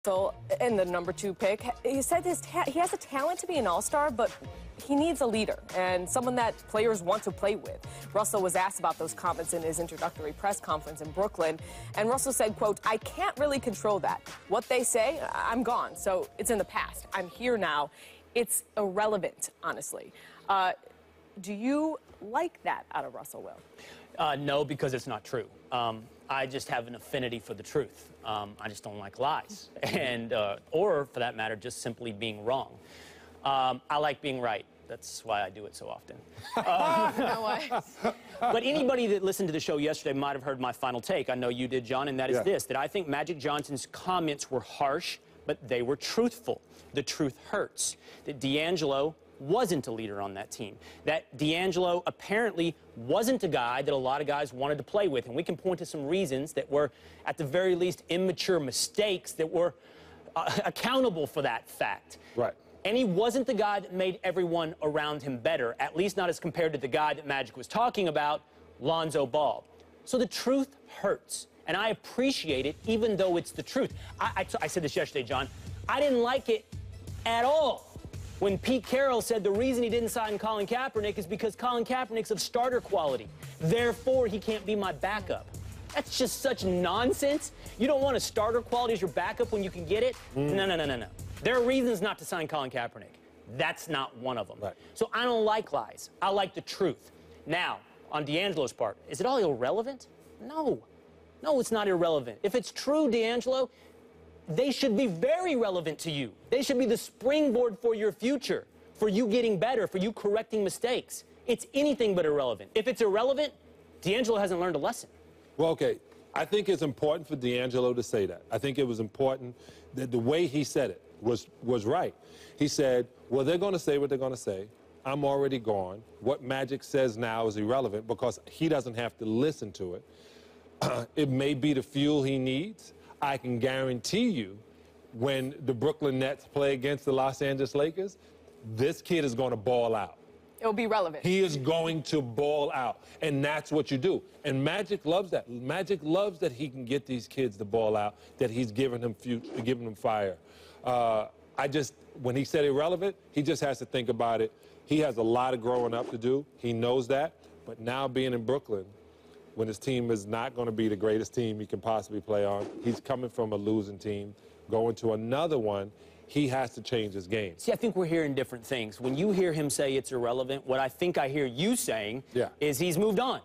Russell in the #2 pick. He said he has a talent to be an all-star, but he needs a leader and someone that players want to play with. Russell was asked about those comments in his introductory press conference in Brooklyn, and Russell said, quote, "I can't really control that. What they say, I'm gone, so it's in the past. I'm here now. It's irrelevant, honestly." Do you like that out of Russell, Will? No, because it's not true. I just have an affinity for the truth. I just don't like lies, and or for that matter, just simply being wrong. I like being right. That's why I do it so often. But anybody that listened to the show yesterday might have heard my final take. I know you did, John, and that is this, that I think Magic Johnson's comments were harsh, but they were truthful. The truth hurts. That D'Angelo wasn't a leader on that team. That D'Angelo apparently wasn't a guy that a lot of guys wanted to play with. And we can point to some reasons that were, at the very least, immature mistakes that were accountable for that fact. Right. And he wasn't the guy that made everyone around him better, at least not as compared to the guy that Magic was talking about, Lonzo Ball. So the truth hurts. And I appreciate it, even though it's the truth. I said this yesterday, John. I didn't like it at all when Pete Carroll said the reason he didn't sign Colin Kaepernick is because Colin Kaepernick's of starter quality. Therefore, he can't be my backup. That's just such nonsense. You don't want a starter quality as your backup when you can get it? No. There are reasons not to sign Colin Kaepernick. That's not one of them. Right. So I don't like lies. I like the truth. Now, on D'Angelo's part, is it all irrelevant? No. No, it's not irrelevant. If it's true, D'Angelo, they should be very relevant to you. They should be the springboard for your future, for you getting better, for you correcting mistakes. It's anything but irrelevant. If it's irrelevant, D'Angelo hasn't learned a lesson. Well, okay, I think it's important for D'Angelo to say that. I think it was important that the way he said it was right. He said, well, they're going to say what they're going to say. I'm already gone. What Magic says now is irrelevant because he doesn't have to listen to it. It may be the fuel he needs. I can guarantee you when the Brooklyn Nets play against the Los Angeles Lakers, this kid is going to ball out. It'll be relevant. He is going to ball out, and that's what you do. And Magic loves that. Magic loves that he can get these kids to ball out, that he's giving them fire. When he said irrelevant, he just has to think about it. He has a lot of growing up to do. He knows that. But now being in Brooklyn, when his team is not going to be the greatest team he can possibly play on. He's coming from a losing team, going to another one. He has to change his game. See, I think we're hearing different things. When you hear him say it's irrelevant, what I think I hear you saying is he's moved on.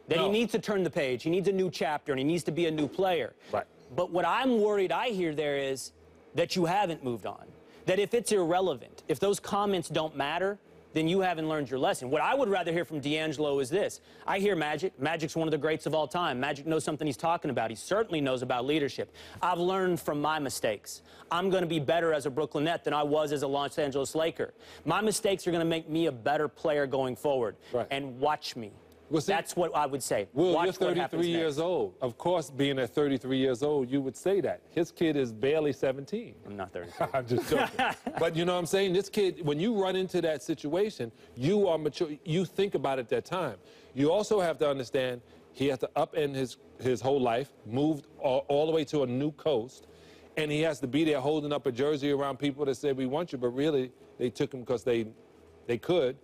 That he needs to turn the page. He needs a new chapter, and he needs to be a new player. Right. But what I'm worried I hear there is that you haven't moved on. That if it's irrelevant, if those comments don't matter, then you haven't learned your lesson. What I would rather hear from D'Angelo is this. I hear Magic. Magic's one of the greats of all time. Magic knows something he's talking about. He certainly knows about leadership. I've learned from my mistakes. I'm going to be better as a Brooklyn Net than I was as a Los Angeles Laker. My mistakes are going to make me a better player going forward. Right. And watch me. Well, see, that's what I would say. Will, watch you're 33 years old. Of course, being at 33 years old, you would say that. His kid is barely 17. I'm not 33. I'm just joking. But you know what I'm saying? This kid, when you run into that situation, you are mature. You think about it at that time. You also have to understand he has to upend his whole life, moved all the way to a new coast, and he has to be there holding up a jersey around people that say, we want you, but really they took him because they could,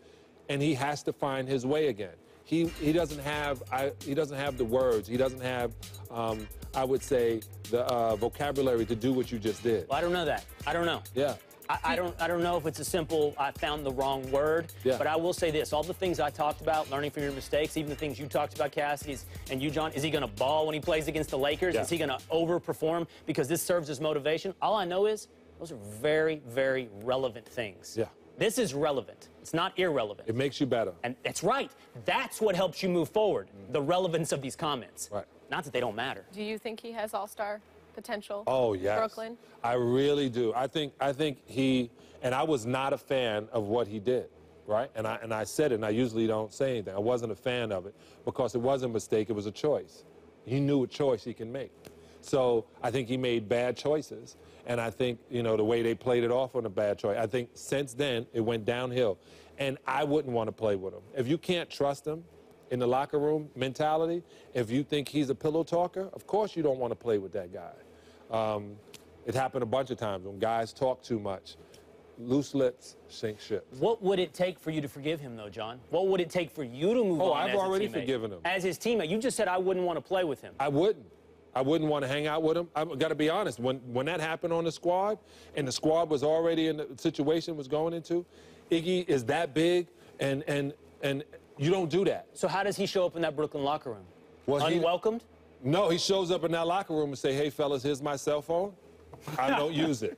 and he has to find his way again. He doesn't have the words. He doesn't have, I would say, the vocabulary to do what you just did. Well, I don't know that. I don't know. Yeah. I don't know if it's a simple, I found the wrong word, but I will say this. All the things I talked about, learning from your mistakes, even the things you talked about, Cassidy, and you, John, is he going to ball when he plays against the Lakers? Yeah. Is he going to overperform because this serves as motivation? All I know is those are very, very relevant things. Yeah. This is relevant. It's not irrelevant. It makes you better. And that's right. That's what helps you move forward, the relevance of these comments. Right. Not that they don't matter. Do you think he has all-star potential? Oh, yes. Brooklyn? I really do. I think he, and I was not a fan of what he did, right? And I said it, and I usually don't say anything. I wasn't a fan of it because it wasn't a mistake. It was a choice. He knew a choice he can make. So I think he made bad choices. And I think, you know, the way they played it off on a bad choice, I think since then it went downhill. And I wouldn't want to play with him. If you can't trust him in the locker room mentality, if you think he's a pillow talker, of course you don't want to play with that guy. It happened a bunch of times when guys talk too much. Loose lips sink ships. What would it take for you to forgive him, though, John? What would it take for you to move on I've as a already teammate? forgiven him. As his teammate. You just said I wouldn't want to play with him. I wouldn't. I wouldn't want to hang out with him. I've got to be honest. When that happened on the squad, and the squad was already in the situation was going into, Iggy is that big, and you don't do that. So how does he show up in that Brooklyn locker room? Was he- Unwelcomed? No, he shows up in that locker room and say, "Hey, fellas, here's my cell phone. I don't use it.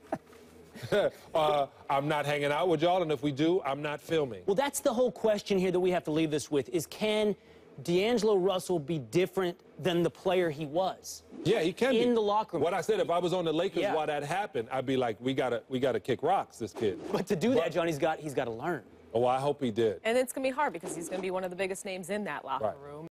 I'm not hanging out with y'all, and if we do, I'm not filming." Well, that's the whole question here that we have to leave this with, is can D'Angelo Russell be different than the player he was? Yeah, he can be. In the locker room. What I said, if I was on the Lakers Yeah. while that happened, I'd be like, we gotta kick rocks, this kid. But to do that, John, he's got to learn. Oh, I hope he did. And it's going to be hard because he's going to be one of the biggest names in that locker Right. room.